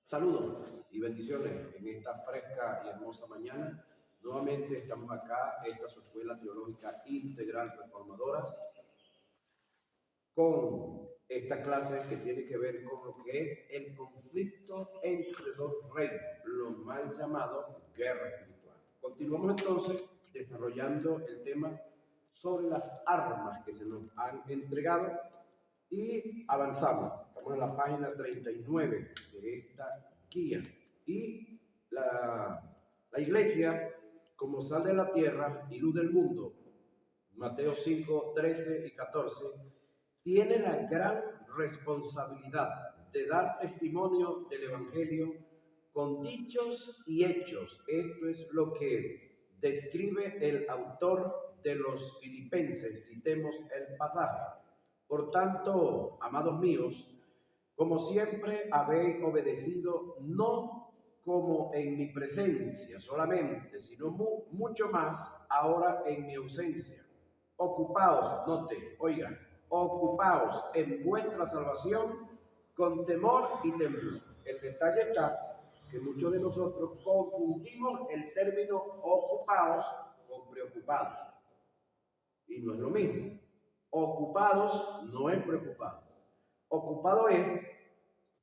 Saludos y bendiciones en esta fresca y hermosa mañana. Nuevamente estamos acá, esta es su Escuela Teológica Integral Reformadora, con esta clase que tiene que ver con lo que es el conflicto entre dos reinos, lo mal llamado guerra espiritual. Continuamos entonces desarrollando el tema sobre las armas que se nos han entregado y avanzamos. Estamos en la página 39 de esta guía. Y la iglesia, como sal de la tierra y luz del mundo, Mateo 5, 13 y 14, tiene la gran responsabilidad de dar testimonio del Evangelio con dichos y hechos. Esto es lo que describe el autor de los Filipenses. Citemos el pasaje. Por tanto, amados míos, como siempre habéis obedecido, no como en mi presencia solamente, sino mucho más ahora en mi ausencia. Ocupaos, note, oigan, ocupaos en vuestra salvación con temor y temblor. El detalle está que muchos de nosotros confundimos el término ocupados con preocupados. Y no es lo mismo. Ocupados no es preocupado. Ocupado es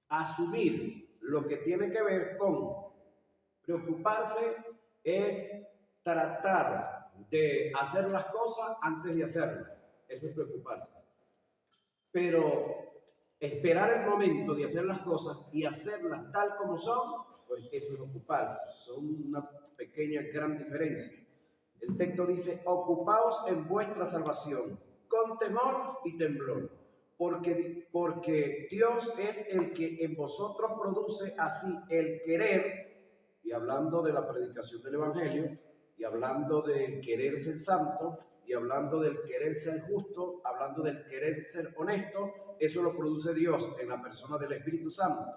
asumir lo que tiene que ver con preocuparse, es tratar de hacer las cosas antes de hacerlas. Eso es preocuparse. Pero esperar el momento de hacer las cosas y hacerlas tal como son, pues eso es ocuparse. Son una pequeña, gran diferencia. El texto dice: ocupaos en vuestra salvación con temor y temblor, porque Dios es el que en vosotros produce así el querer, y hablando de la predicación del Evangelio, y hablando del querer ser santo, y hablando del querer ser justo, hablando del querer ser honesto. Eso lo produce Dios en la persona del Espíritu Santo.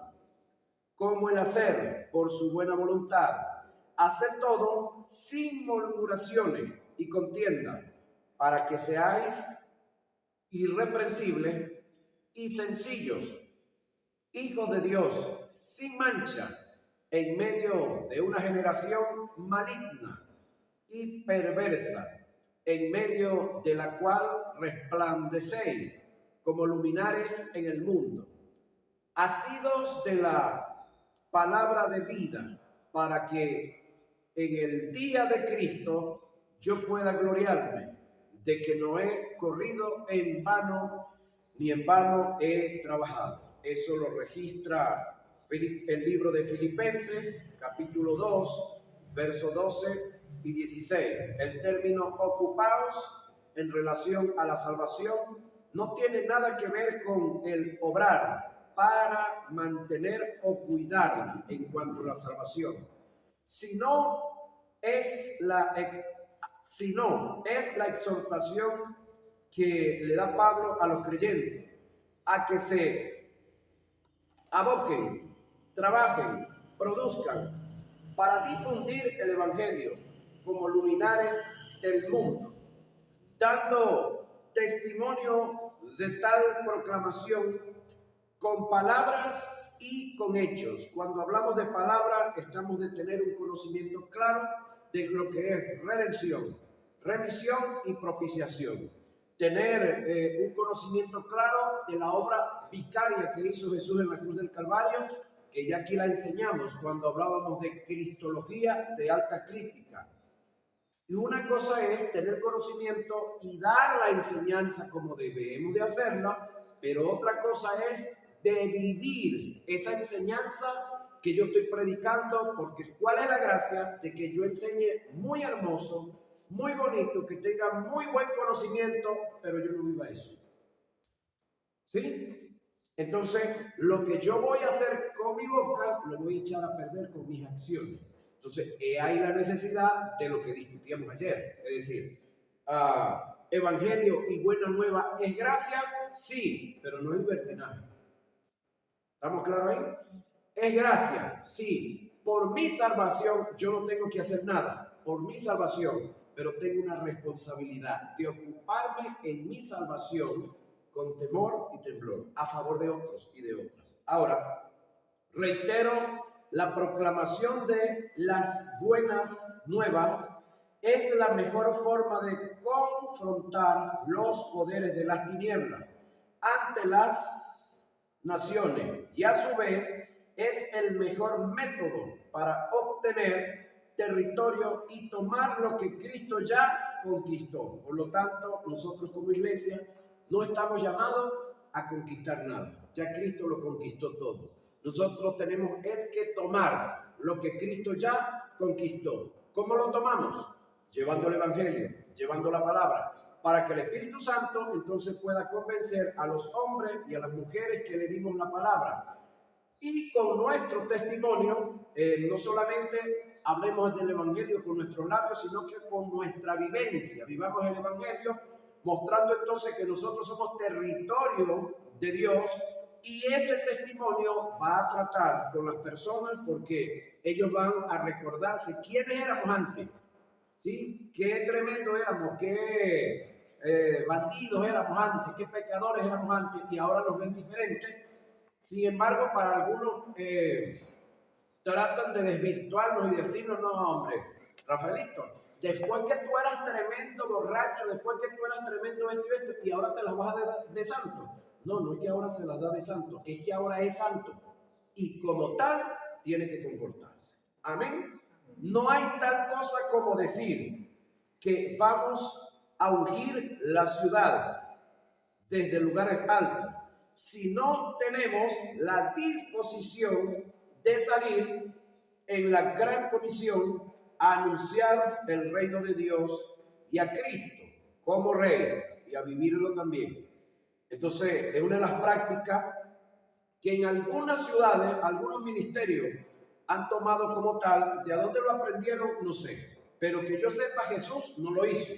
Como el hacer por su buena voluntad, hacer todo sin murmuraciones y contienda, para que seáis irreprensibles y sencillos, hijos de Dios, sin mancha, en medio de una generación maligna y perversa, en medio de la cual resplandecéis como luminares en el mundo, asidos de la palabra de vida, para que en el día de Cristo yo pueda gloriarme de que no he corrido en vano, ni en vano he trabajado. Eso lo registra el libro de Filipenses, capítulo 2, verso 12 y 16. El término ocupaos en relación a la salvación no tiene nada que ver con el obrar para mantener o cuidar en cuanto a la salvación, sino es la exhortación que le da Pablo a los creyentes a que se aboquen, trabajen, produzcan para difundir el Evangelio como luminares del mundo, dando testimonio de tal proclamación con palabras y con hechos. Cuando hablamos de palabras, estamos de tener un conocimiento claro de lo que es redención, remisión y propiciación. Tener un conocimiento claro de la obra vicaria que hizo Jesús en la cruz del Calvario, que ya aquí la enseñamos cuando hablábamos de cristología de alta crítica. Y una cosa es tener conocimiento y dar la enseñanza como debemos de hacerla, pero otra cosa es de vivir esa enseñanza que yo estoy predicando, porque ¿cuál es la gracia de que yo enseñe muy hermoso, muy bonito, que tenga muy buen conocimiento, pero yo no viva eso? ¿Sí? Entonces, lo que yo voy a hacer con mi boca, lo voy a echar a perder con mis acciones. Entonces, hay la necesidad de lo que discutíamos ayer. Es decir, evangelio y buena nueva es gracia, sí, pero no es libertinaje. ¿Estamos claros ahí? Es gracia, sí. Por mi salvación yo no tengo que hacer nada. Por mi salvación, pero tengo una responsabilidad de ocuparme en mi salvación con temor y temblor, a favor de otros y de otras. Ahora, Reitero, la proclamación de las buenas nuevas es la mejor forma de confrontar los poderes de las tinieblas ante las naciones y a su vez es el mejor método para obtener territorio y tomar lo que Cristo ya conquistó. Por lo tanto, nosotros como iglesia no estamos llamados a conquistar nada. Ya Cristo lo conquistó todo. Nosotros tenemos es que tomar lo que Cristo ya conquistó. ¿Cómo lo tomamos? Llevando el Evangelio, llevando la palabra, para que el Espíritu Santo entonces pueda convencer a los hombres y a las mujeres que le dimos la palabra. Y con nuestro testimonio, no solamente hablemos del Evangelio con nuestros labios, sino que con nuestra vivencia, vivamos el Evangelio, mostrando entonces que nosotros somos territorio de Dios. Y ese testimonio va a tratar con las personas porque ellos van a recordarse quiénes éramos antes, ¿sí? Qué tremendo éramos, qué bandidos éramos antes, qué pecadores éramos antes y ahora nos ven diferentes. Sin embargo, para algunos tratan de desvirtuarnos y decirnos, no hombre, Rafaelito, después que tú eras tremendo borracho, después que tú eras tremendo esto y ahora te las vas a dar de santo. No, no es que ahora se las da de santo, es que ahora es santo. Y como tal, tiene que comportarse. Amén. No hay tal cosa como decir que vamos a ungir la ciudad desde lugares altos, si no tenemos la disposición de salir en la gran comisión a anunciar el reino de Dios y a Cristo como Rey y a vivirlo también. Entonces, es una de las prácticas que en algunas ciudades, algunos ministerios han tomado como tal. ¿De dónde lo aprendieron? No sé. Pero que yo sepa, Jesús no lo hizo.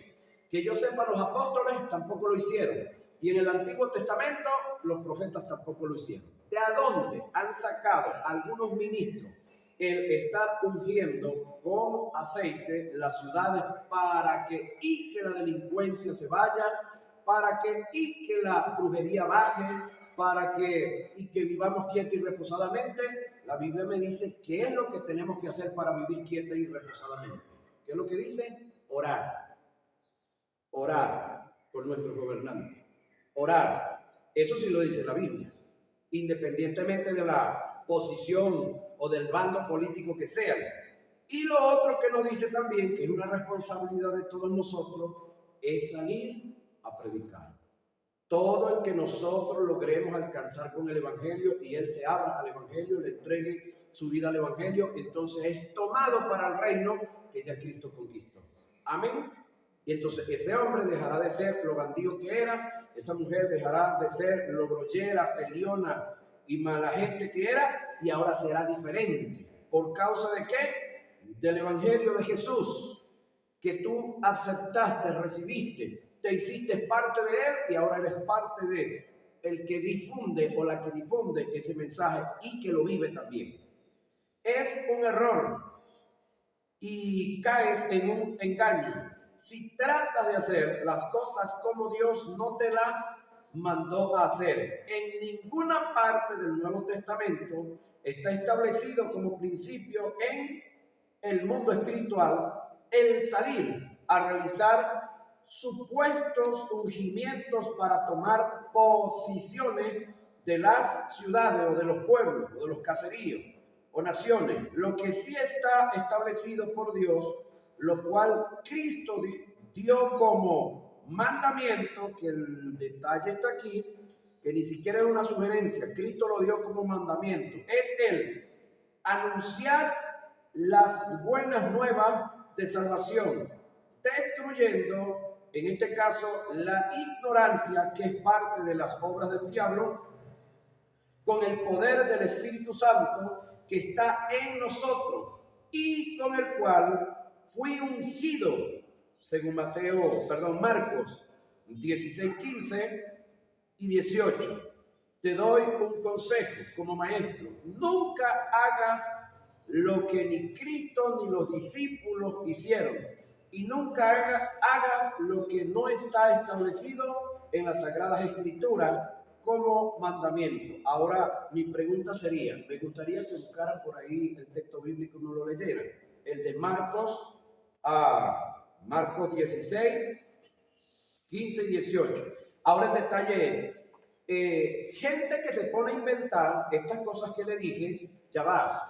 Que yo sepa, los apóstoles tampoco lo hicieron. Y en el Antiguo Testamento, los profetas tampoco lo hicieron. ¿De dónde han sacado algunos ministros el estar ungiendo con aceite las ciudades para que la delincuencia se vaya, para que la brujería baje, para que vivamos quieta y reposadamente? La Biblia me dice qué es lo que tenemos que hacer para vivir quieta y reposadamente. ¿Qué es lo que dice? Orar. Orar por nuestros gobernantes. Orar. Eso sí lo dice la Biblia. Independientemente de la posición o del bando político que sea. Y lo otro que nos dice también, que es una responsabilidad de todos nosotros, es salir a predicar. Todo el que nosotros logremos alcanzar con el Evangelio y él se abra al Evangelio, le entregue su vida al Evangelio, entonces es tomado para el reino que ya Cristo conquistó. Amén. Y entonces ese hombre dejará de ser lo bandido que era, esa mujer dejará de ser lo grollera, peleona y mala gente que era, y ahora será diferente. ¿Por causa de qué? Del Evangelio de Jesús, que tú aceptaste, recibiste, te hiciste parte de él y ahora eres parte de el que difunde o la que difunde ese mensaje y que lo vive también. Es un error y caes en un engaño si tratas de hacer las cosas como Dios no te las mandó a hacer. En ninguna parte del Nuevo Testamento está establecido como principio en el mundo espiritual el salir a realizar supuestos ungimientos para tomar posiciones de las ciudades o de los pueblos o de los caseríos o naciones. Lo que sí está establecido por Dios, lo cual Cristo dio como mandamiento, que el detalle está aquí, que ni siquiera es una sugerencia, Cristo lo dio como mandamiento, es el anunciar las buenas nuevas de salvación, destruyendo, en este caso, la ignorancia que es parte de las obras del diablo, con el poder del Espíritu Santo que está en nosotros y con el cual fui ungido, según Marcos 16, 15 y 18. Te doy un consejo como maestro: nunca hagas lo que ni Cristo ni los discípulos hicieron, y nunca hagas lo que no está establecido en las Sagradas Escrituras, como mandamiento. Ahora, mi pregunta sería, me gustaría que buscaran por ahí el texto bíblico y no lo leyeran. El de Marcos, Marcos 16, 15 y 18. Ahora el detalle es, gente que se pone a inventar estas cosas que le dije, ya va.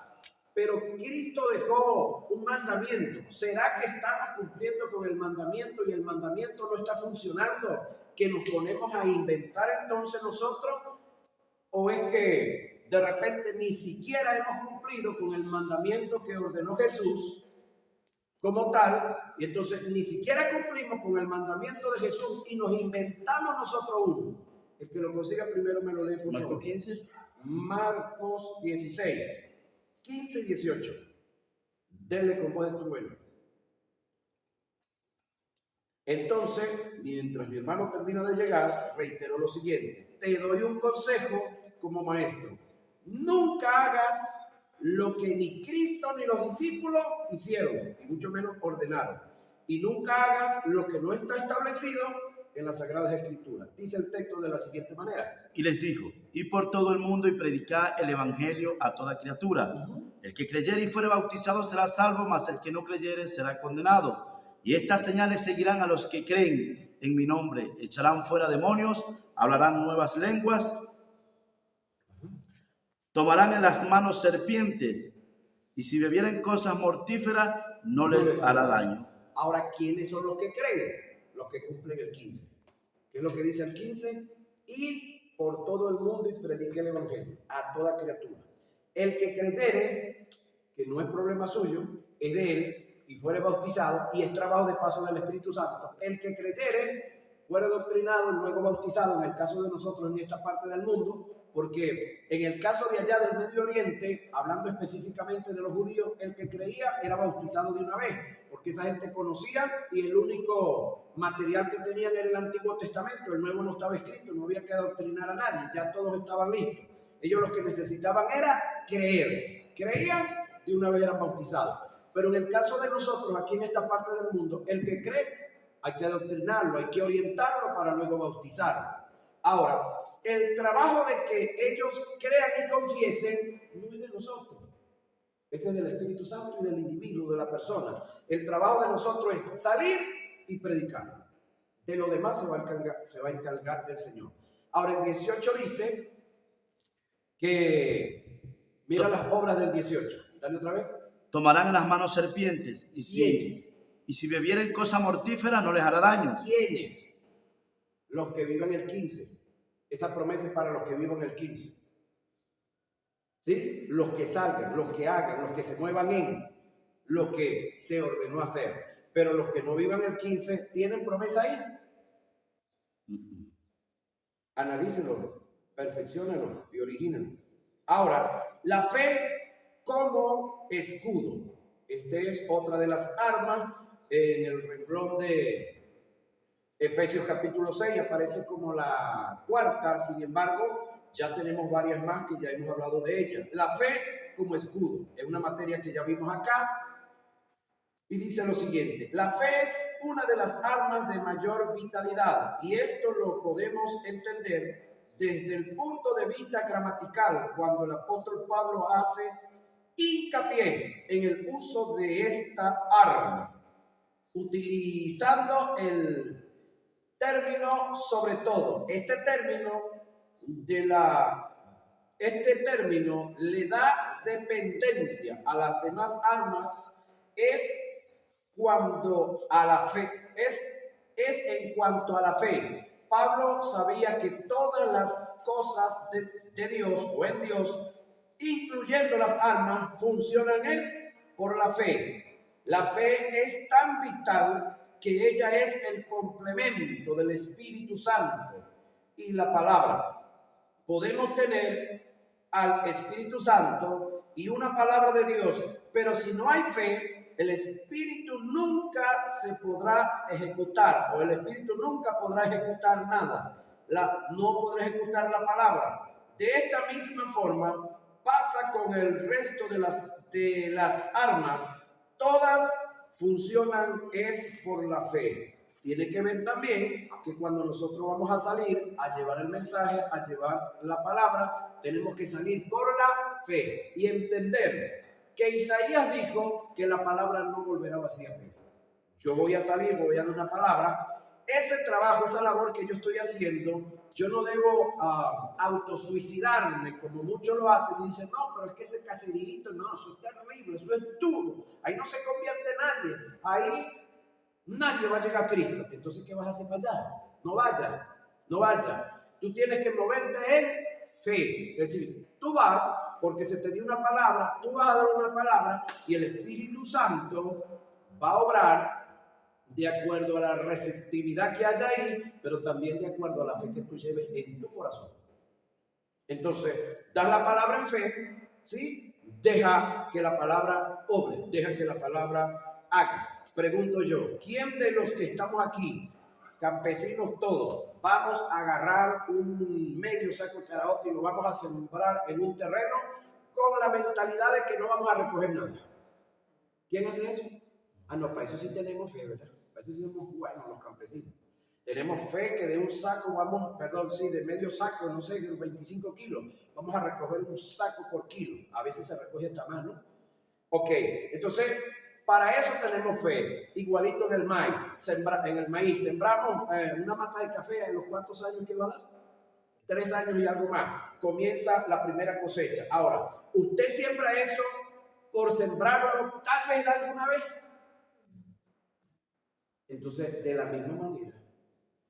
Pero Cristo dejó un mandamiento. ¿Será que estamos cumpliendo con el mandamiento y el mandamiento no está funcionando? ¿Que nos ponemos a inventar entonces nosotros? ¿O es que de repente ni siquiera hemos cumplido con el mandamiento que ordenó Jesús como tal? Y entonces ni siquiera cumplimos con el mandamiento de Jesús y nos inventamos nosotros uno. El que lo consiga primero me lo lee, por favor. Marcos 15. Marcos 16. 15 y 18. Denle con voz de trueno. Entonces, mientras mi hermano termina de llegar, reitero lo siguiente. Te doy un consejo como maestro. Nunca hagas lo que ni Cristo ni los discípulos hicieron, y mucho menos ordenaron. Y nunca hagas lo que no está establecido en las Sagradas Escrituras. Dice el texto de la siguiente manera. Y les dijo, id por todo el mundo y predicad el evangelio a toda criatura. El que creyere y fuere bautizado será salvo, mas el que no creyere será condenado. Y estas señales seguirán a los que creen en mi nombre. Echarán fuera demonios, hablarán nuevas lenguas, tomarán en las manos serpientes, y si bebieren cosas mortíferas, no les hará daño. Ahora, ¿quiénes son los que creen? Los que cumplen el 15. ¿Qué es lo que dice el 15? Ir por todo el mundo y predicar el evangelio a toda criatura. El que creyere, que no es problema suyo, es de él, y fuere bautizado, y es trabajo de paso del Espíritu Santo. El que creyere, fuere doctrinado, luego bautizado, en el caso de nosotros en esta parte del mundo, porque en el caso de allá del Medio Oriente, hablando específicamente de los judíos, el que creía era bautizado de una vez, porque esa gente conocía y el único material que tenían era el Antiguo Testamento. El Nuevo no estaba escrito, no había que adoctrinar a nadie, ya todos estaban listos. Ellos lo que necesitaban era creer. Creían, de una vez eran bautizados. Pero en el caso de nosotros, aquí en esta parte del mundo, el que cree, hay que adoctrinarlo, hay que orientarlo para luego bautizarlo. Ahora, el trabajo de que ellos crean y confiesen no es de nosotros. Ese es del Espíritu Santo y del individuo, de la persona. El trabajo de nosotros es salir y predicar. De lo demás se va a encargar del Señor. Ahora, el 18 dice que, mira las obras del 18. Dale otra vez. Tomarán en las manos serpientes, y si bebieren cosa mortífera, no les hará daño. ¿Quiénes? Los que viven el 15. Esa promesa es para los que viven el 15. ¿Sí? Los que salgan, los que hagan, los que se muevan en lo que se ordenó hacer. Pero los que no vivan el 15, ¿tienen promesa ahí? Analícenlo, perfecciónenlo y origínenlo. Ahora, la fe como escudo. Este es otra de las armas en el renglón de Efesios capítulo 6, aparece como la cuarta, sin embargo, ya tenemos varias más que ya hemos hablado de ellas. La fe como escudo, es una materia que ya vimos acá, y dice lo siguiente: la fe es una de las armas de mayor vitalidad, y esto lo podemos entender desde el punto de vista gramatical, cuando el apóstol Pablo hace hincapié en el uso de esta arma, utilizando el término sobre todo. Este término le da dependencia a las demás armas, es cuando a la fe, es en cuanto a la fe. Pablo sabía que todas las cosas de Dios o en Dios, incluyendo las armas, funcionan es por la fe. La fe es tan vital que ella es el complemento del Espíritu Santo y la palabra. Podemos tener al Espíritu Santo y una palabra de Dios, pero si no hay fe, el Espíritu nunca se podrá ejecutar, o el Espíritu nunca podrá ejecutar nada. No podrá ejecutar la palabra. De esta misma forma pasa con el resto de las armas. Todas funcionan es por la fe. tiene que ver también que cuando nosotros vamos a salir a llevar el mensaje, a llevar la palabra, tenemos que salir por la fe y entender que Isaías dijo que la palabra no volverá vacía. Yo voy a salir, voy a dar una palabra. Ese trabajo, esa labor que yo estoy haciendo, yo no debo autosuicidarme como muchos lo hacen y dicen, no, pero es que ese caserito, no, eso es terrible, eso es duro, ahí no se convierte nadie, ahí nadie va a llegar a Cristo. Entonces, ¿qué vas a hacer para allá? No vaya, no vaya. Tú tienes que moverte en fe. Es decir, tú vas porque se te dio una palabra, tú vas a dar una palabra y el Espíritu Santo va a obrar de acuerdo a la receptividad que haya ahí, pero también de acuerdo a la fe que tú lleves en tu corazón. Entonces, das la palabra en fe, ¿sí? Deja que la palabra obre, deja que la palabra haga. Pregunto yo, ¿quién de los que estamos aquí, campesinos todos, vamos a agarrar un medio saco de caraota y lo vamos a sembrar en un terreno con la mentalidad de que no vamos a recoger nada? ¿Quién hace eso? Ah, no, para eso sí tenemos fe, ¿verdad? Para eso sí somos buenos los campesinos. Tenemos fe que de un saco de medio saco, no sé, 25 kilos, vamos a recoger un saco por kilo. A veces se recoge hasta más, ¿no? Ok, entonces, para eso tenemos fe. Igualito en el maíz. Sembramos una mata de café. ¿En los cuántos años que va a dar? 3 años y algo más. Comienza la primera cosecha. Ahora, ¿usted siembra eso por sembrarlo tal vez de alguna vez? Entonces, de la misma manera,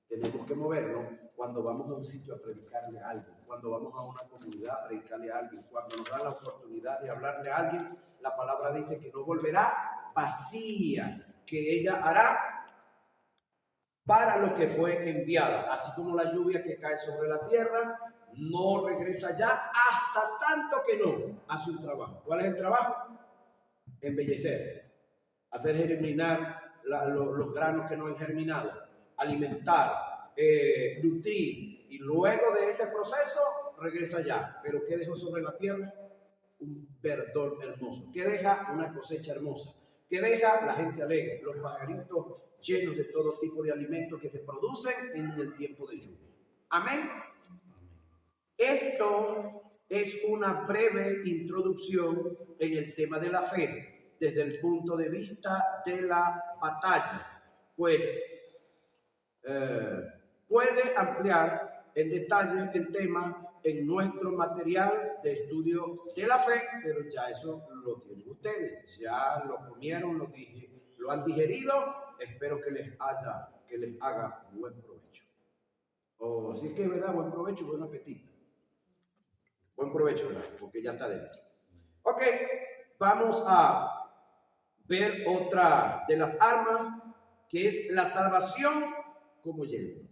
tenemos que movernos cuando vamos a un sitio a predicarle a alguien, cuando vamos a una comunidad a predicarle a alguien, cuando nos dan la oportunidad de hablarle a alguien. La palabra dice que no volverá vacía, que ella hará para lo que fue enviada, así como la lluvia que cae sobre la tierra no regresa ya hasta tanto que no hace un trabajo. ¿Cuál es el trabajo? Embellecer, hacer germinar los granos que no han germinado, alimentar, nutrir, y luego de ese proceso regresa ya. ¿Pero qué dejó sobre la tierra? Un verdor hermoso. ¿Qué deja? Una cosecha hermosa. ¿Qué deja? La gente alegre, los pajaritos llenos de todo tipo de alimentos que se producen en el tiempo de lluvia. Amén. Esto es una breve introducción en el tema de la fe desde el punto de vista de la batalla, pues puede ampliar en detalle el tema en nuestro material de estudio de la fe, pero ya eso lo tienen ustedes, ya lo comieron, lo han digerido. Espero que les haga buen provecho. O si es que es verdad, buen provecho, buen apetito. Buen provecho, ¿verdad? Porque ya está dentro. Ok, vamos a ver otra de las armas, que es la salvación como yelmo.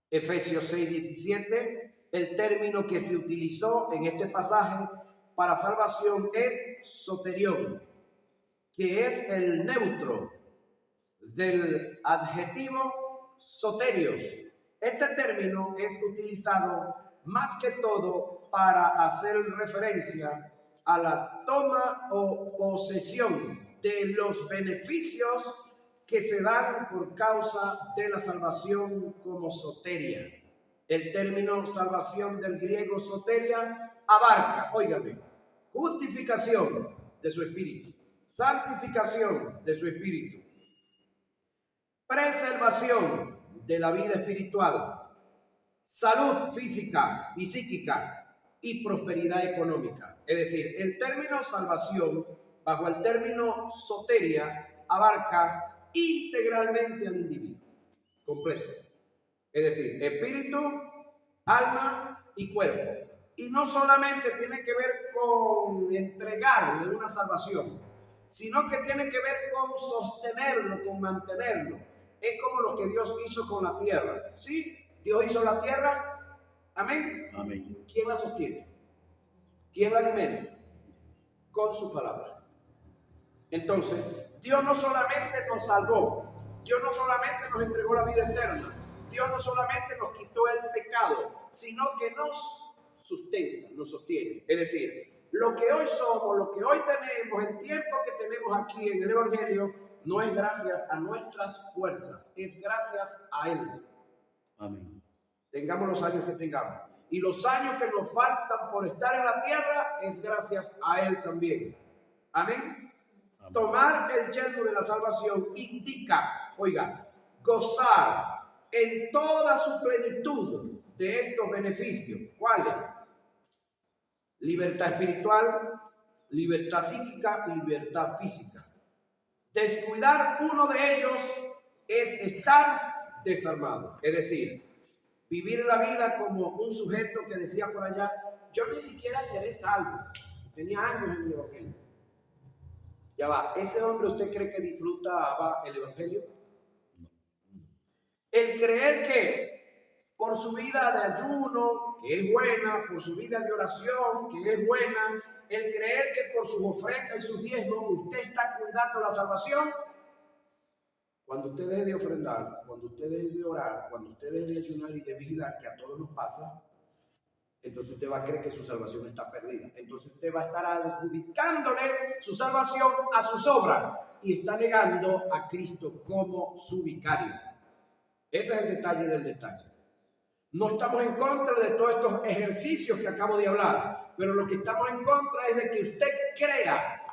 Efesios 6:17, el término que se utilizó en este pasaje para salvación es soterión, que es el neutro del adjetivo soterios. Este término es utilizado más que todo para hacer referencia a la toma o posesión de los beneficios que se dan por causa de la salvación como soteria. El término salvación del griego soteria abarca, óigame, justificación de su espíritu, santificación de su espíritu, preservación de la vida espiritual, salud física y psíquica y prosperidad económica. Es decir, el término salvación bajo el término soteria abarca integralmente al individuo completo, es decir, espíritu, alma y cuerpo. Y no solamente tiene que ver con entregarle una salvación, sino que tiene que ver con sostenerlo, con mantenerlo. Es como lo que Dios hizo con la tierra. ¿Sí? Dios hizo la tierra. Amén. Amén. ¿Quién la sostiene? ¿Quién la alimenta? Con su palabra. Entonces, Dios no solamente nos salvó, Dios no solamente nos entregó la vida eterna, Dios no solamente nos quitó el pecado, sino que nos sustenta, nos sostiene. Es decir, lo que hoy somos, lo que hoy tenemos, el tiempo que tenemos aquí en el Evangelio, no es gracias a nuestras fuerzas, es gracias a Él. Amén. Tengamos los años que tengamos. Y los años que nos faltan por estar en la tierra es gracias a Él también. Amén. Amén. Tomar el yelmo de la salvación indica, oiga, gozar en toda su plenitud de estos beneficios. ¿Cuáles? Libertad espiritual, libertad psíquica y libertad física. Descuidar uno de ellos es estar desarmado. Es decir, vivir la vida como un sujeto que decía por allá, yo ni siquiera seré salvo. Tenía años en el evangelio. Ya va, ¿ese hombre usted cree que disfrutaba el evangelio? El creer que por su vida de ayuno, que es buena, por su vida de oración, que es buena, el creer que por sus ofrendas y sus diezmos usted está cuidando la salvación. Cuando usted deje de ofrendar, cuando usted deje de orar, cuando usted deje de ayunar y de vigilar, que a todos nos pasa, entonces usted va a creer que su salvación está perdida. Entonces usted va a estar adjudicándole su salvación a sus obras y está negando a Cristo como su vicario. Ese es el detalle del detalle. No estamos en contra de todos estos ejercicios que acabo de hablar, pero lo que estamos en contra es de que usted crea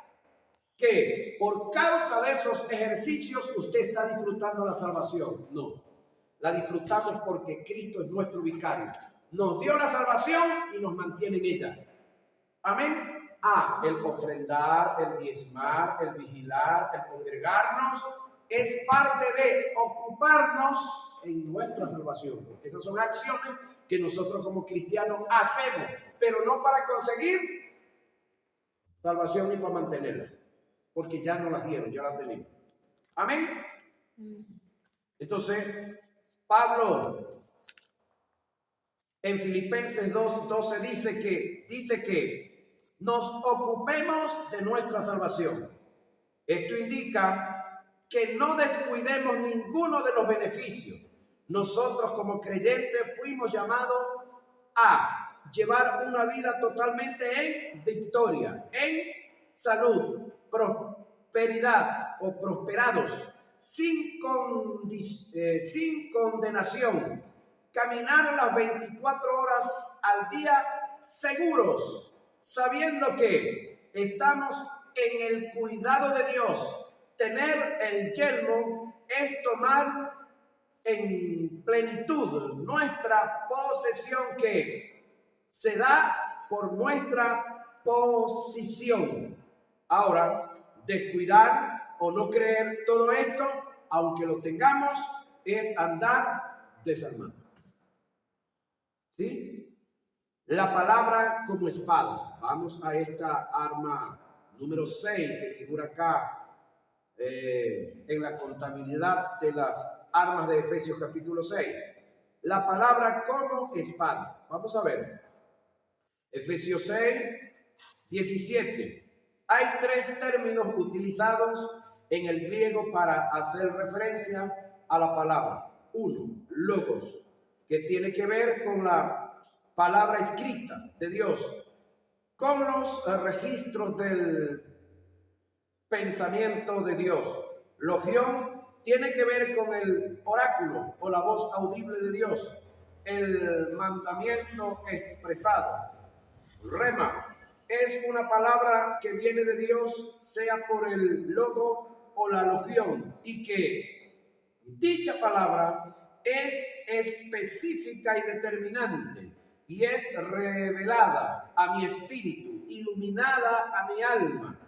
que por causa de esos ejercicios usted está disfrutando la salvación. No, la disfrutamos porque Cristo es nuestro vicario. Nos dio la salvación y nos mantiene en ella. Amén. El ofrendar, el diezmar, el vigilar, el congregarnos es parte de ocuparnos en nuestra salvación. Porque esas son acciones que nosotros como cristianos hacemos, pero no para conseguir salvación ni para mantenerla. Porque ya no las dieron, ya las tenemos. Amén. Entonces, Pablo en Filipenses 2:12 dice que nos ocupemos de nuestra salvación. Esto indica que no descuidemos ninguno de los beneficios. Nosotros como creyentes fuimos llamados a llevar una vida totalmente en victoria, en salud, prosperidad o prosperados, sin condenación. Caminar las 24 horas al día seguros, sabiendo que estamos en el cuidado de Dios. Tener el yelmo es tomar en plenitud nuestra posesión que se da por nuestra posición. Ahora, descuidar o no creer todo esto, aunque lo tengamos, es andar desarmado. ¿Sí? La palabra como espada. Vamos a esta arma número 6 que figura acá en la contabilidad de las armas de Efesios capítulo 6. La palabra como espada. Vamos a ver. Efesios 6, 17. Hay 3 términos utilizados en el griego para hacer referencia a la palabra. 1, logos, que tiene que ver con la palabra escrita de Dios, con los registros del pensamiento de Dios. Logión tiene que ver con el oráculo o la voz audible de Dios, el mandamiento expresado. Rema es una palabra que viene de Dios, sea por el logo o la logión, y que dicha palabra es específica y determinante y es revelada a mi espíritu, iluminada a mi alma.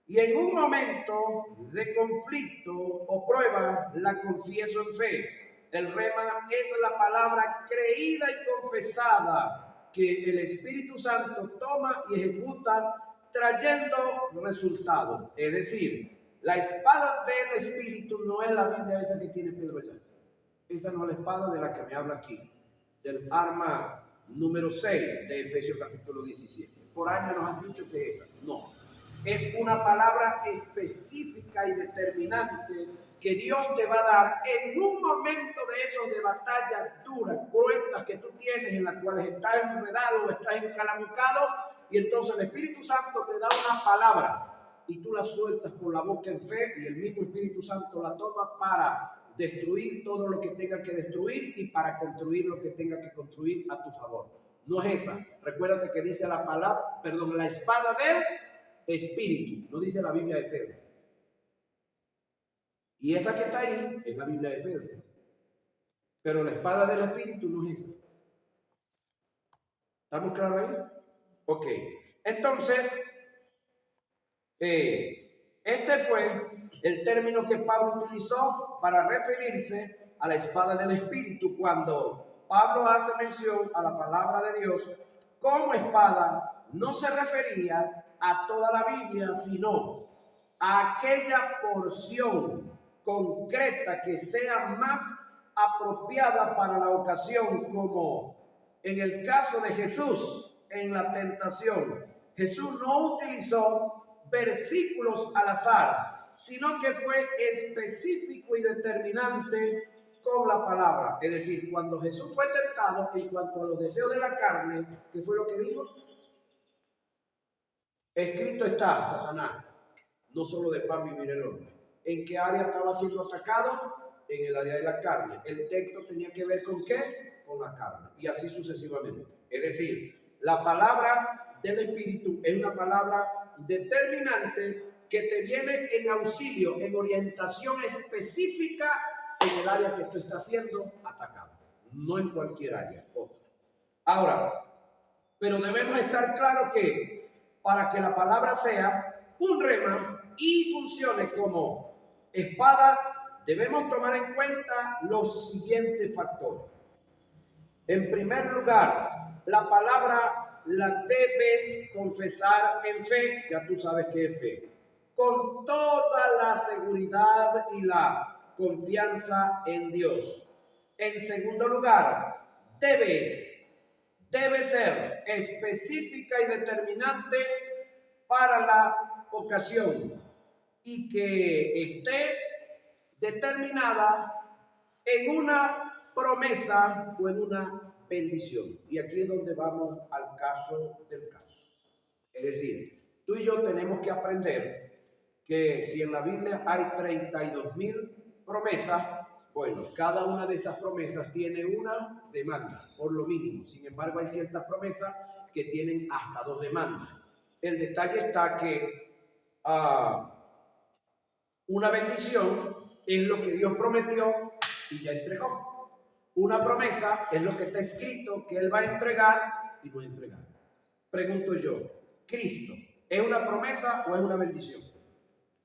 Y en un momento de conflicto o prueba la confieso en fe. El rema es la palabra creída y confesada que el Espíritu Santo toma y ejecuta trayendo resultados. Es decir, la espada del Espíritu no es la Biblia esa que tiene Pedro allá. Esa no es la espada de la que me habla aquí, del arma número 6 de Efesios capítulo 17. Por años nos han dicho que esa. No. Es una palabra específica y determinante que Dios te va a dar en un momento de esos de batallas duras, cruentas que tú tienes, en las cuales estás enredado o estás encalamucado, y entonces el Espíritu Santo te da una palabra. y tú la sueltas por la boca en fe y el mismo Espíritu Santo la toma para destruir todo lo que tenga que destruir y para construir lo que tenga que construir a tu favor. No es esa. Recuérdate que dice la palabra, perdón, la espada del Espíritu. No dice la Biblia de Pedro. Y esa que está ahí es la Biblia de Pedro. Pero la espada del Espíritu no es esa. ¿Estamos claros ahí? Ok. Entonces, este fue el término que Pablo utilizó para referirse a la espada del Espíritu cuando Pablo hace mención a la palabra de Dios como espada. No se refería a toda la Biblia, sino a aquella porción concreta que sea más apropiada para la ocasión, como en el caso de Jesús en la tentación. Jesús no utilizó versículos al azar, sino que fue específico y determinante con la palabra. Es decir, cuando Jesús fue tentado en cuanto a los deseos de la carne, ¿qué fue lo que dijo? Escrito está, Satanás, no solo de pan vivir el hombre. ¿En qué área estaba siendo atacado? En el área de la carne. El texto tenía que ver con ¿qué? Con la carne. Y así sucesivamente. Es decir, la palabra del Espíritu es una palabra determinante que te viene en auxilio, en orientación específica en el área que tú estás siendo atacado. No en cualquier área. Otra. Ahora, pero debemos estar claros que para que la palabra sea un rema y funcione como espada, debemos tomar en cuenta los siguientes factores. En primer lugar, la palabra la debes confesar en fe, ya tú sabes qué es fe, con toda la seguridad y la confianza en Dios. En segundo lugar, debe ser específica y determinante para la ocasión y que esté determinada en una promesa o en una bendición. Y aquí es donde vamos al caso del caso. Es decir, tú y yo tenemos que aprender que si en la Biblia hay 32,000 promesas, bueno, cada una de esas promesas tiene una demanda, por lo mínimo. Sin embargo, hay ciertas promesas que tienen hasta 2 demandas. El detalle está que una bendición es lo que Dios prometió y ya entregó. Una promesa es lo que está escrito que Él va a entregar y no ha entregado. Pregunto yo, ¿Cristo es una promesa o es una bendición?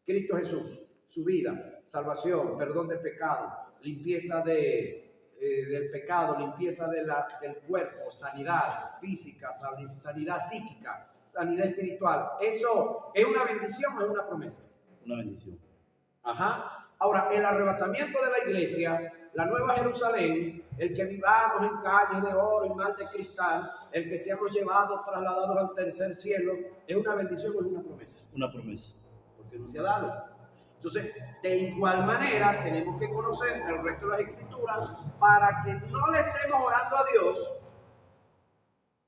Cristo Jesús, su vida, salvación, perdón de pecado, limpieza del pecado, limpieza del cuerpo, sanidad física, sanidad psíquica, sanidad espiritual. ¿Eso es una bendición o es una promesa? Una bendición. Ajá. Ahora, el arrebatamiento de la iglesia, la Nueva Jerusalén, el que vivamos en calles de oro y mar de cristal, el que seamos llevados, trasladados al tercer cielo, ¿es una bendición o es una promesa? Una promesa. Porque no se ha dado. Entonces, de igual manera, tenemos que conocer el resto de las escrituras para que no le estemos orando a Dios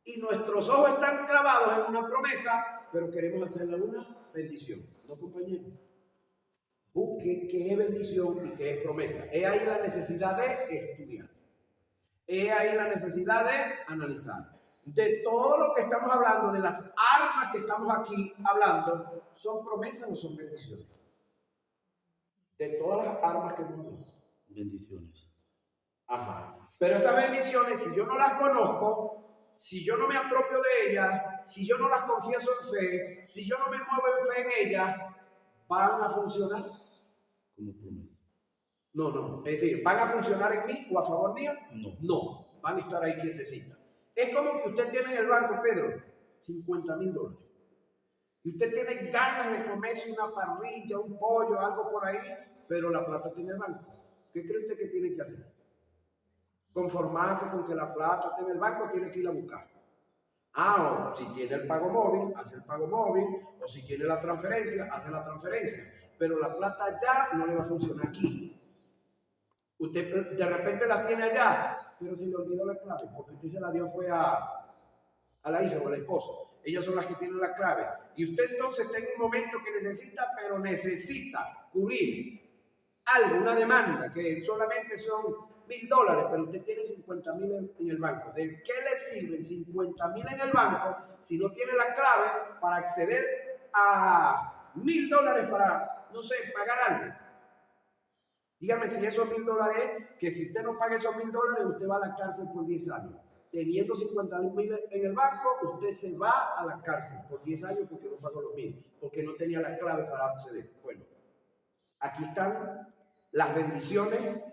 y nuestros ojos están clavados en una promesa, pero queremos hacerle una bendición. ¿No, compañero? Busque qué es bendición y qué es promesa. Es ahí la necesidad de estudiar. Es ahí la necesidad de analizar. De todo lo que estamos hablando, de las armas que estamos aquí hablando, ¿son promesas o son bendiciones? De todas las armas que hemos hablado. Bendiciones. Ajá. Pero esas bendiciones, si yo no las conozco, si yo no me apropio de ellas, si yo no las confieso en fe, si yo no me muevo en fe en ellas, ¿van a funcionar? Como promesa. No. Es decir, ¿van a funcionar en mí o a favor mío? No. No. Van a estar ahí quietecitas. Es como que usted tiene en el banco, Pedro, $50,000. Y usted tiene ganas de comerse una parrilla, un pollo, algo por ahí, pero la plata está en el banco. ¿Qué cree usted que tiene que hacer? Conformarse con que la plata está en el banco, tiene que ir a buscar. O si tiene el pago móvil, hace el pago móvil, o si tiene la transferencia, hace la transferencia. Pero la plata ya no le va a funcionar aquí. Usted de repente la tiene allá, pero se le olvidó la clave, porque usted se la dio fue a la hija o al esposo. Ellas son las que tienen la clave. Y usted entonces está en un momento que necesita, pero necesita cubrir algo, una demanda, que solamente son $1,000, pero usted tiene 50,000 en el banco. ¿De qué le sirven 50,000 en el banco si no tiene la clave para acceder a $1,000 para, no sé, pagar algo? Dígame si esos $1,000 es que si usted no paga esos $1,000, usted va a la cárcel por 10 años. Teniendo 50,000 en el banco, usted se va a la cárcel por 10 años porque no pagó los 1,000, porque no tenía la clave para acceder. Bueno, aquí están las bendiciones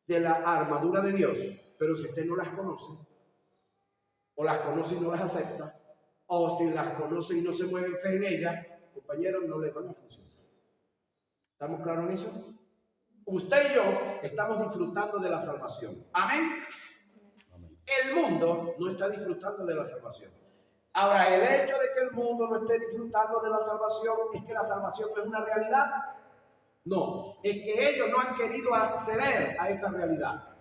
de la armadura de Dios, pero si usted no las conoce, o las conoce y no las acepta, o si las conoce y no se mueve en fe en ellas, compañeros, no le van a funcionar. ¿Estamos claros en eso? Usted y yo estamos disfrutando de la salvación. Amén. El mundo no está disfrutando de la salvación. Ahora, el hecho de que el mundo no esté disfrutando de la salvación es que la salvación no es una realidad. No, es que ellos no han querido acceder a esa realidad.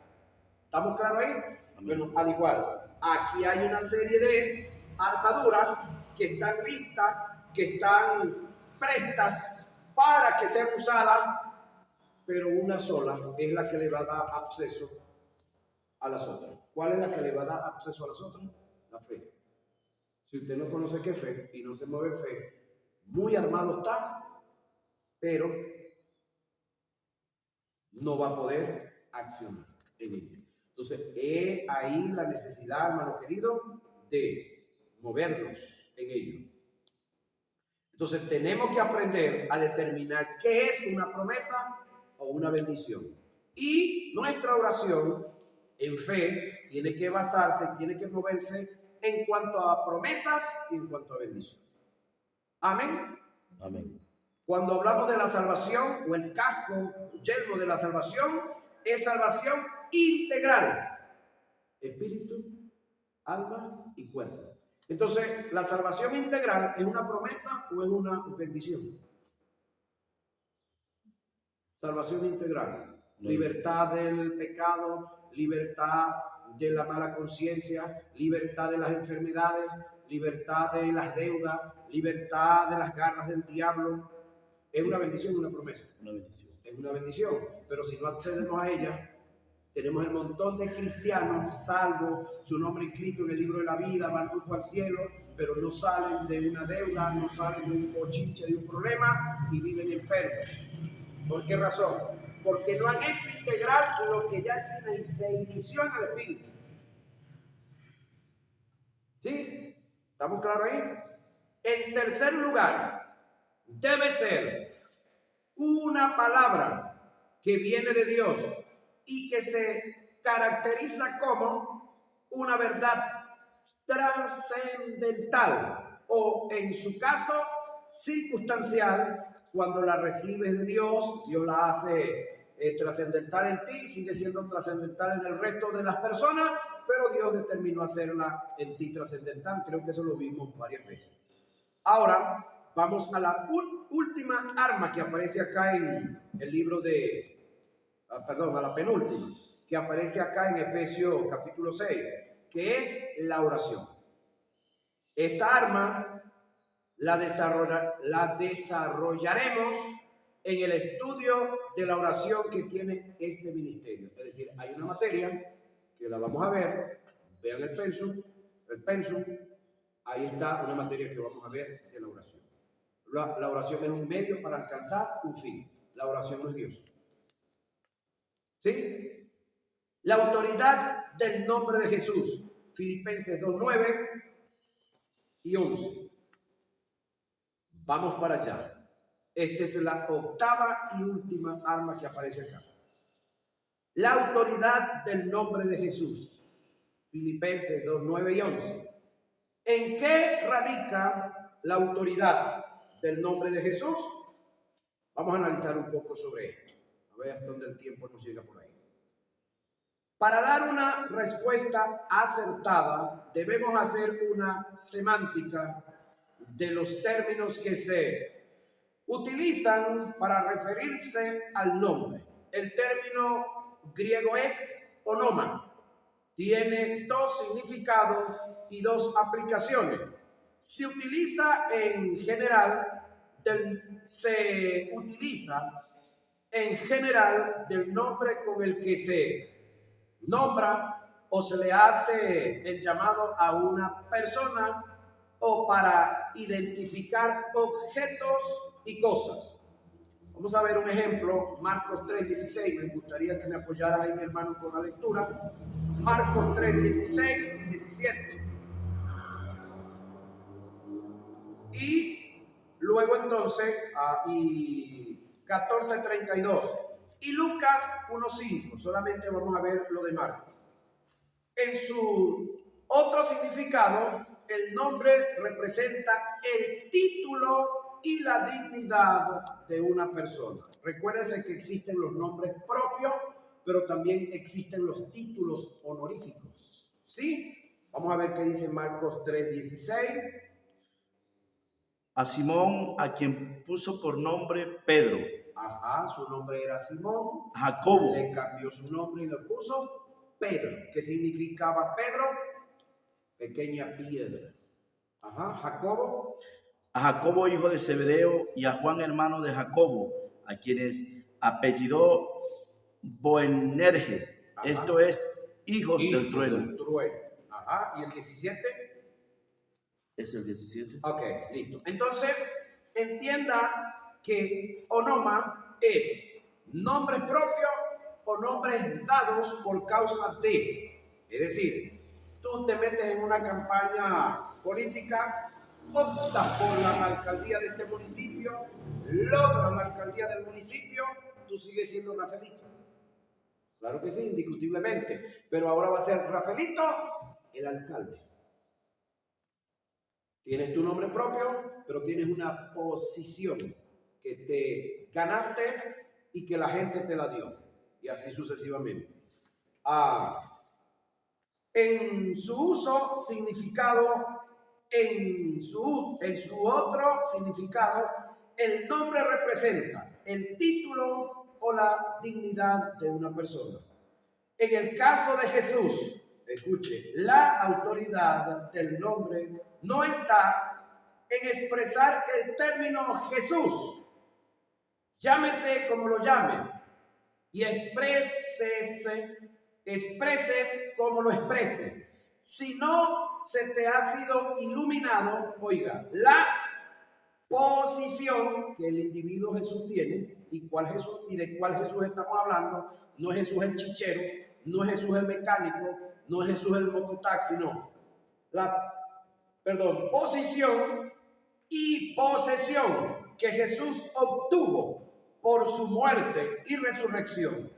¿Estamos claros ahí? Bueno, al igual, aquí hay una serie de armaduras que están listas, que están prestas para que sean usadas, pero una sola es la que le va a dar acceso a las otras. ¿Cuál es la que le va a dar acceso a las otras? La fe. Si usted no conoce qué fe y no se mueve en fe, muy armado está, pero no va a poder accionar en ella. Entonces, es ahí la necesidad, hermano querido, de movernos en ello. Entonces, tenemos que aprender a determinar qué es una promesa o una bendición. Y nuestra oración en fe tiene que basarse, tiene que moverse en cuanto a promesas y en cuanto a bendición. Amén. Amén. Cuando hablamos de la salvación o el casco, yelmo de la salvación, es salvación integral. Espíritu, alma y cuerpo. Entonces, la salvación integral es una promesa o es una bendición. Salvación integral. Libertad del pecado, libertad de la mala conciencia, libertad de las enfermedades, libertad de las deudas, libertad de las garras del diablo. ¿Es una bendición o una promesa? Una bendición. Es una bendición, pero si no accedemos a ella, tenemos el montón de cristianos salvos, su nombre inscrito en el libro de la vida, van rumbo al cielo, pero no salen de una deuda, no salen de un bochinche, de un problema y viven enfermos. ¿Por qué razón? Porque no han hecho integrar lo que ya se inició en el Espíritu. ¿Sí? ¿Estamos claros ahí? En tercer lugar, debe ser una palabra que viene de Dios y que se caracteriza como una verdad trascendental o, en su caso, circunstancial. Cuando la recibes de Dios, Dios la hace trascendental en ti, sigue siendo trascendental en el resto de las personas, pero Dios determinó hacerla en ti trascendental. Creo que eso lo vimos varias veces. Ahora vamos a la última arma que aparece acá en el libro a la penúltima, que aparece acá en Efesios capítulo 6, que es la oración. Esta arma la desarrollaremos en el estudio de la oración que tiene este ministerio. Es decir, hay una materia que la vamos a ver, vean el pensum, ahí está una materia que vamos a ver de la oración. La oración es un medio para alcanzar un fin. La oración no es Dios. ¿Sí? La autoridad del nombre de Jesús. Filipenses 2:9 y 11. Vamos para allá. Esta es la octava y última arma que aparece acá. La autoridad del nombre de Jesús. Filipenses 2:9 y 11. ¿En qué radica la autoridad del nombre de Jesús? Vamos a analizar un poco sobre esto. A ver hasta dónde el tiempo nos llega por ahí. Para dar una respuesta acertada, debemos hacer una semántica de los términos que se utilizan para referirse al nombre. El término griego es onoma. Tiene dos significados y dos aplicaciones. se utiliza en general del nombre con el que se nombra o se le hace el llamado a una persona o para identificar objetos y cosas. Vamos a ver un ejemplo, Marcos 3:16. Me gustaría que me apoyara ahí mi hermano con la lectura. Marcos 3:16 y 17. Y luego entonces, y 14:32. Y Lucas 1:5. Solamente vamos a ver lo de Marcos. En su otro significado, el nombre representa el título y la dignidad de una persona. Recuérdense que existen los nombres propios, pero también existen los títulos honoríficos. ¿Sí? Vamos a ver qué dice Marcos 3:16. A Simón, a quien puso por nombre Pedro, Ajá, su nombre era Simón. a Jacobo, Le cambió su nombre y le puso Pedro. ¿Qué significaba Pedro? Pequeña piedra. Ajá, Jacobo. a Jacobo hijo de Zebedeo y a Juan hermano de Jacobo, a quienes apellidó Boanerges, Ajá. esto es, hijos Hijo del trueno. del trueno. Ajá, ¿y el 17? ¿Es el 17? Ok, listo. Entonces, entienda que onoma es nombres propios o nombres dados por causa de. Es decir, tú te metes en una campaña política, optas por la alcaldía de este municipio, logras la alcaldía del municipio, tú sigues siendo Rafaelito. Claro que sí, indiscutiblemente. Pero ahora va a ser Rafaelito el alcalde. Tienes tu nombre propio, pero tienes una posición que te ganaste y que la gente te la dio. Y así sucesivamente. En su uso, significado, en su otro significado, el nombre representa el título o la dignidad de una persona. En el caso de Jesús, escuche, la autoridad del nombre no está en expresar el término Jesús, llámese como lo llame, y expreses como lo exprese. Si no se te ha sido iluminado, oiga, la posición que el individuo Jesús tiene y de cuál Jesús estamos hablando. No es Jesús el chichero, no es Jesús el mecánico, no es Jesús el mototaxi, no. Posición y posesión que Jesús obtuvo por su muerte y resurrección.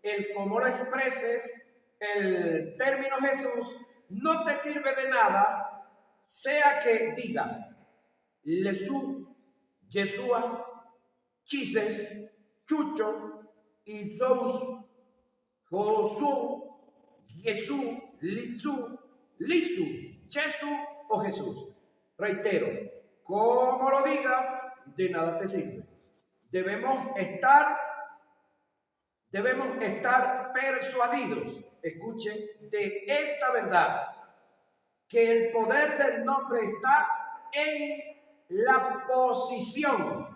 El cómo lo expreses, el término Jesús, no te sirve de nada, sea que digas Jesús, Yeshua, Chises, Chucho, Isos, Josué, Jesús, Lisu, Jesús o Jesús. Reitero, como lo digas, de nada te sirve. Debemos estar persuadidos, escuche, de esta verdad, que el poder del nombre está en la posición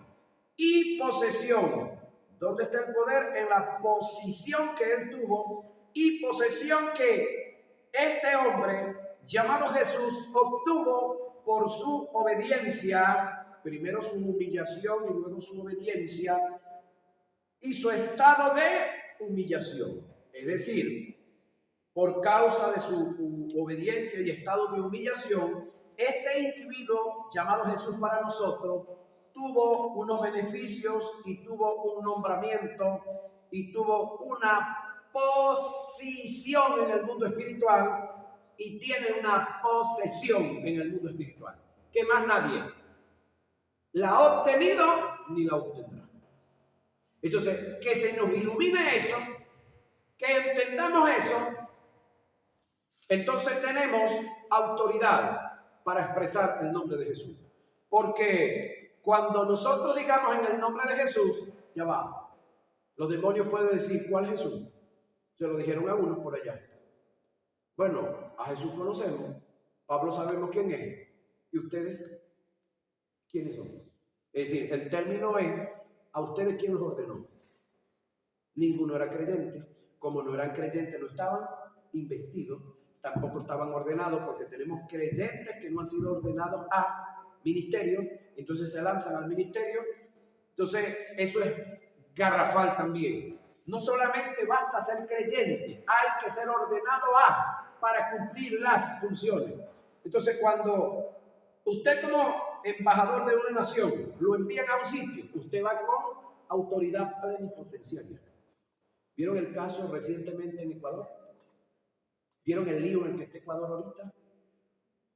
y posesión. ¿Dónde está el poder? En la posición que él tuvo y posesión que este hombre llamado Jesús obtuvo por su obediencia, primero su humillación y luego su obediencia y su estado de humillación. Es decir, por causa de su obediencia y estado de humillación, este individuo llamado Jesús para nosotros tuvo unos beneficios y tuvo un nombramiento y tuvo una posición en el mundo espiritual y tiene una posesión en el mundo espiritual que más nadie la ha obtenido ni la obtendrá. Entonces, que se nos ilumine eso, que entendamos eso, entonces tenemos autoridad para expresar el nombre de Jesús. Porque cuando nosotros digamos en el nombre de Jesús, ya va, los demonios pueden decir, ¿cuál Jesús? Se lo dijeron a unos por allá. Bueno, a Jesús conocemos, Pablo sabemos quién es, ¿Y ustedes? ¿Quiénes son? Es decir, el término es, ¿a ustedes quién los ordenó? Ninguno era creyente. Como no eran creyentes, no estaban investidos, tampoco estaban ordenados, porque tenemos creyentes que no han sido ordenados a ministerio, entonces se lanzan al ministerio. Entonces, eso es garrafal también. No solamente basta ser creyente, hay que ser ordenado a para cumplir las funciones. Entonces, cuando usted como embajador de una nación lo envían a un sitio, usted va con autoridad plenipotenciaria. ¿Vieron el caso recientemente en Ecuador? ¿Vieron el lío en el que está Ecuador ahorita?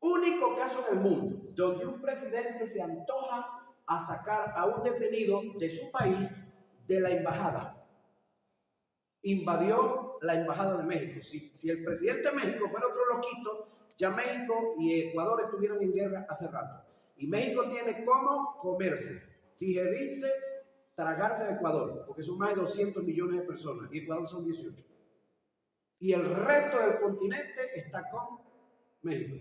Único caso en el mundo donde un presidente se antoja a sacar a un detenido de su país de la embajada. Invadió la embajada de México. Si el presidente de México fuera otro loquito, ya México y Ecuador estuvieron en guerra hace rato. Y México tiene cómo comerse, digerirse, tragarse a Ecuador, porque son más de 200 millones de personas y Ecuador son 18. Y el resto del continente está con México,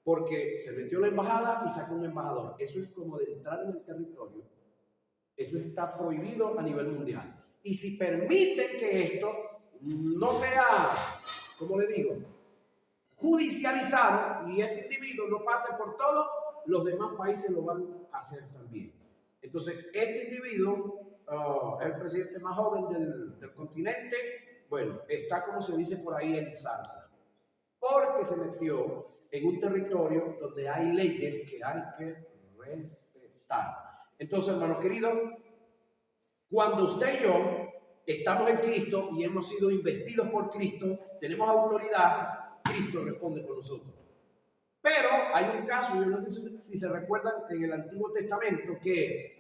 porque se metió la embajada y sacó un embajador. Eso es como de entrar en el territorio. Eso está prohibido a nivel mundial. Y si permiten que esto no sea, como le digo, judicializado y ese individuo no pase por todo, los demás países lo van a hacer también. Entonces, este individuo, el presidente más joven del continente, bueno, está como se dice por ahí en salsa, porque se metió en un territorio donde hay leyes que hay que respetar. Entonces, hermano querido, cuando usted y yo estamos en Cristo y hemos sido investidos por Cristo, tenemos autoridad, Cristo responde por nosotros. Pero hay un caso, yo no sé si se recuerdan en el Antiguo Testamento, que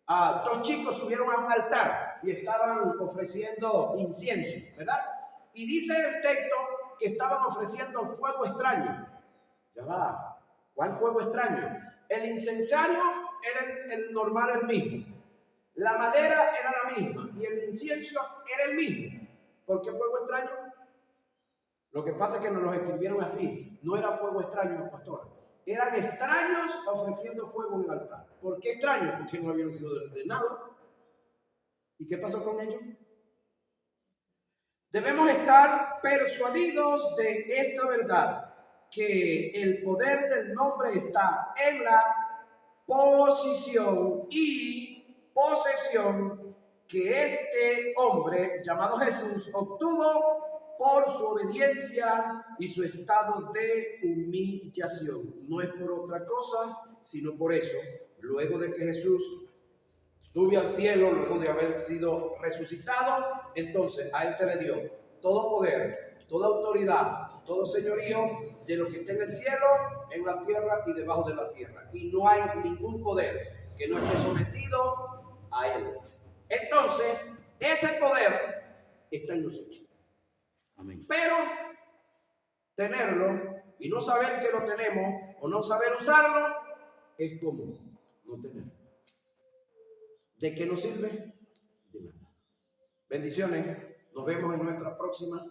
dos chicos subieron a un altar y estaban ofreciendo incienso, ¿verdad? Y dice el texto que estaban ofreciendo fuego extraño. Ya va, ¿cuál fuego extraño? El incensario era el normal, el mismo. La madera era la misma y el incienso era el mismo. ¿Por qué fuego extraño? Lo que pasa es que nos lo escribieron así. No era fuego extraño, pastor. Eran extraños ofreciendo fuego en el altar. ¿Por qué extraños? Porque no habían sido ordenados. ¿Y qué pasó con ellos? Debemos estar persuadidos de esta verdad, que el poder del nombre está en la posición y posesión que este hombre llamado Jesús obtuvo por su obediencia y su estado de humillación. No es por otra cosa, sino por eso. Luego de que Jesús sube al cielo, luego de haber sido resucitado, entonces a él se le dio todo poder, toda autoridad, todo señorío de lo que está en el cielo, en la tierra y debajo de la tierra. Y no hay ningún poder que no esté sometido a él. Entonces, ese poder está en nosotros. Amén. Pero tenerlo y no saber que lo tenemos o no saber usarlo es como no tenerlo. ¿De qué nos sirve? De nada. Bendiciones. Nos vemos en nuestra próxima